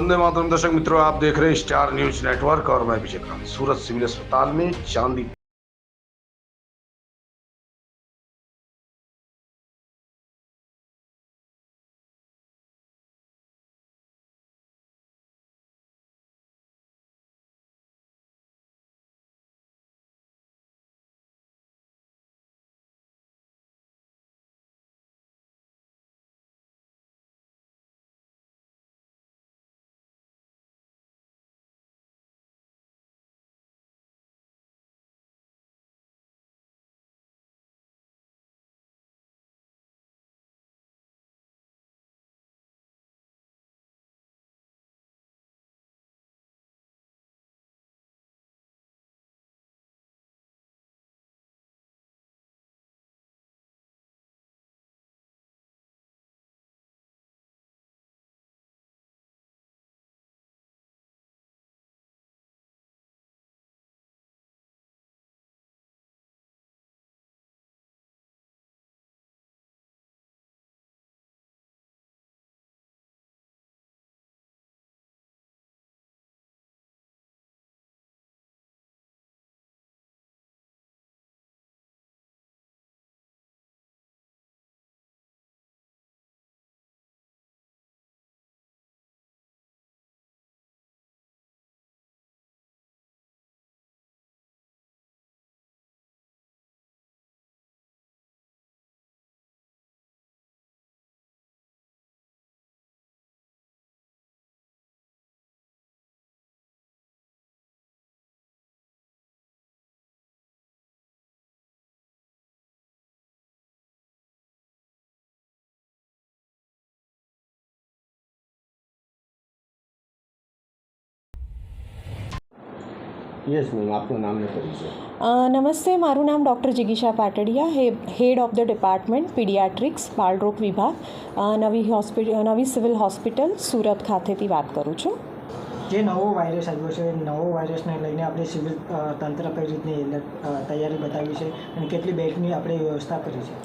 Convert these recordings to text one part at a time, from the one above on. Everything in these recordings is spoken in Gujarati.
वंदे मातरम। दर्शक मित्रों, आप देख रहे हैं स्टार न्यूज नेटवर्क और मैं विजय क्रांति। सूरत सिविल अस्पताल में चांदी યસ મેમ, આપનું નામ ને પરિચય. નમસ્તે, મારું નામ ડૉક્ટર જિગીશા Patadia, head of the department paediatrics બાળરોગ વિભાગ, નવી સિવિલ હોસ્પિટલ સુરત ખાતેથી વાત કરું છું. જે નવો વાયરસ આવ્યો છે, નવો વાયરસને લઈને આપણે સિવિલ તંત્ર કઈ રીતની તૈયારી બતાવી છે અને કેટલી બેડની આપણે વ્યવસ્થા કરી છે?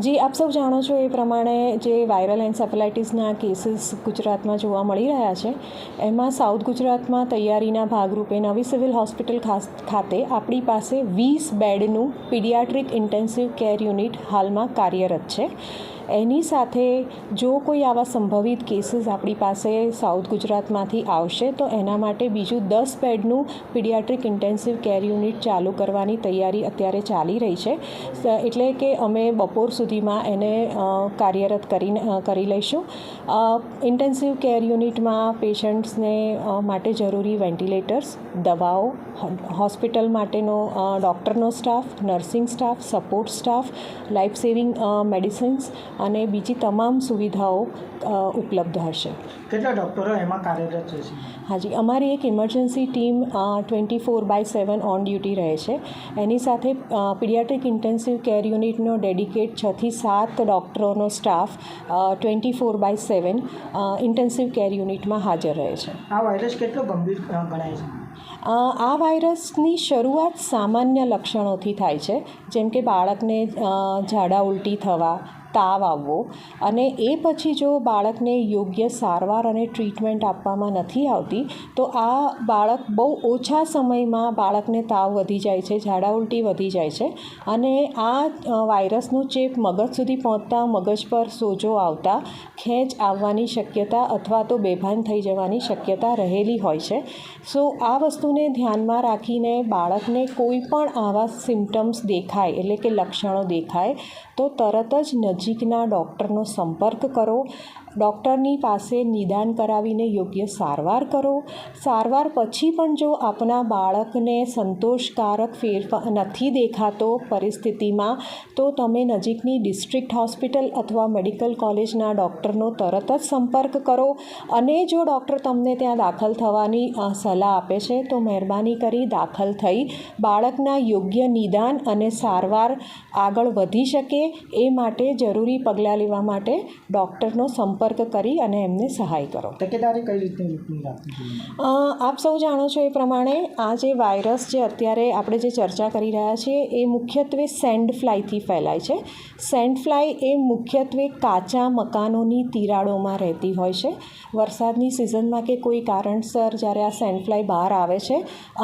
જી, આપ સૌ જાણો છો એ પ્રમાણે જે વાયરલ એન્સેફેલાઇટિસના કેસીસ ગુજરાતમાં જોવા મળી રહ્યા છે, એમાં સાઉથ ગુજરાતમાં તૈયારીના ભાગરૂપે નવી સિવિલ હોસ્પિટલ ખાતે આપણી પાસે 20 બેડનું પીડિયાટ્રિક ઇન્ટેન્સિવ કેર યુનિટ હાલમાં કાર્યરત છે. એની સાથે જો કોઈ આવા સંભવિત કેસીસ આપણી પાસે સાઉથ ગુજરાતમાંથી આવશે તો એના માટે બીજું 10 બેડનું પીડિયાટ્રિક ઇન્ટેન્સિવ કેર યુનિટ ચાલુ કરવાની તૈયારી અત્યારે ચાલી રહી છે. એટલે કે અમે બપોર સુધીમાં એને કાર્યરત કરી લઈશું. ઇન્ટેન્સિવ કેર યુનિટમાં પેશન્ટ્સને માટે જરૂરી વેન્ટિલેટર્સ, દવાઓ, હોસ્પિટલ માટેનો ડૉક્ટરનો staff, nursing staff, support staff, life saving medicines અને બીજી તમામ સુવિધાઓ ઉપલબ્ધ હશે. કેટલા ડૉક્ટરો એમાં કાર્યરત રહેશે? હાજી, અમારી એક ઇમરજન્સી ટીમ 24/7 ઓન ડ્યુટી રહે છે. એની સાથે પીડિયાટ્રિક ઇન્ટેન્સિવ કેર યુનિટનો ડેડિકેટ 6 થી 7 ડૉક્ટરોનો સ્ટાફ 24/7 ઇન્ટેન્સિવ કેર યુનિટમાં હાજર રહે છે. આ વાયરસ કેટલો ગંભીર ગણાય છે? આ વાયરસની શરૂઆત સામાન્ય લક્ષણોથી થાય છે, જેમ કે બાળકને ઝાડા ઉલટી થવા, તાવ આવવો, અને એ પછી જો બાળકને યોગ્ય સારવાર અને ટ્રીટમેન્ટ આપવામાં નથી આવતી તો આ બાળક બહુ ઓછા સમયમાં બાળકને તાવ વધી જાય છે, ઝાડા ઉલટી વધી જાય છે, અને આ વાયરસનો ચેપ મગજ સુધી પહોંચતા મગજ પર સોજો આવતા ખેંચ આવવાની શક્યતા અથવા તો બેભાન થઈ જવાની શક્યતા રહેલી હોય છે. સો આ વસ્તુને ધ્યાનમાં રાખીને બાળકને કોઈ પણ આવા સિમ્ટમ્સ દેખાય, એટલે કે લક્ષણો દેખાય, તો તરત જ નજીકના ડૉક્ટરનો સંપર્ક કરો. ડૉક્ટરની પાસે નિદાન કરાવીને યોગ્ય સારવાર કરો. સારવાર પછી પણ જો આપના બાળકને સંતોષકારક ફેરફાર નથી દેખાતો પરિસ્થિતિમાં, તો તમે નજીકની ડિસ્ટ્રિક્ટ હોસ્પિટલ અથવા મેડિકલ કોલેજના ડૉક્ટરનો તરત જ સંપર્ક કરો. અને જો ડૉક્ટર તમને ત્યાં દાખલ થવાની સલાહ આપે છે તો મહેરબાની કરી દાખલ થઈ બાળકના યોગ્ય નિદાન અને સારવાર આગળ વધી શકે એ માટે જરૂરી પગલાં લેવા માટે ડૉક્ટરનો સંપર્ક સંપર્ક કરી અને એમને સહાય કરો. તકેદારી કઈ રીતની રાખવી જોઈએ? આપ સૌ જાણો છો એ પ્રમાણે આ જે વાયરસ જે અત્યારે આપણે જે ચર્ચા કરી રહ્યા છીએ એ મુખ્યત્વે સેન્ડ ફ્લાયથી ફેલાય છે. સેન્ડ ફ્લાય એ મુખ્યત્વે કાચા મકાનોની તિરાડોમાં રહેતી હોય છે. વરસાદની સિઝનમાં કે કોઈ કારણસર જ્યારે આ સેન્ડ ફ્લાય બહાર આવે છે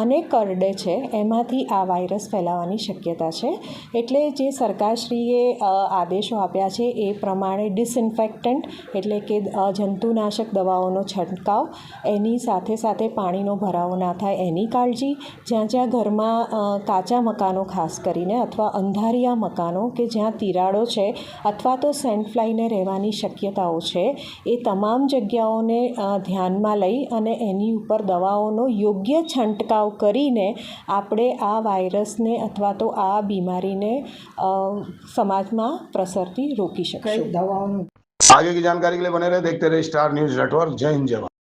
અને કરડે છે એમાંથી આ વાયરસ ફેલાવાની શક્યતા છે. એટલે જે સરકારશ્રીએ આદેશો આપ્યા છે એ પ્રમાણે ડિસઇન્ફેક્ટન્ટ એટલે કે જંતુનાશક દવાઓનો છંટકાવ, એની સાથે સાથે પાણીનો ભરાવો ના થાય એની કાળજી, જ્યાં જ્યાં ઘરમાં કાચા મકાનો ખાસ કરીને અથવા અંધારિયા મકાનો કે જ્યાં તિરાડો છે અથવા તો સેન્ડ ફ્લાયને રહેવાની શક્યતાઓ છે એ તમામ જગ્યાઓને ધ્યાનમાં લઈ અને એની ઉપર દવાઓનો યોગ્ય છંટકાવ કરીને આપણે આ વાયરસને અથવા તો આ બીમારીને સમાજમાં પ્રસરતી રોકી કઈ શકશું. દવાઓનું आगे की जानकारी के लिए बने रहे, देखते रहे स्टार न्यूज नेटवर्क. जय हिंद, जय भारत.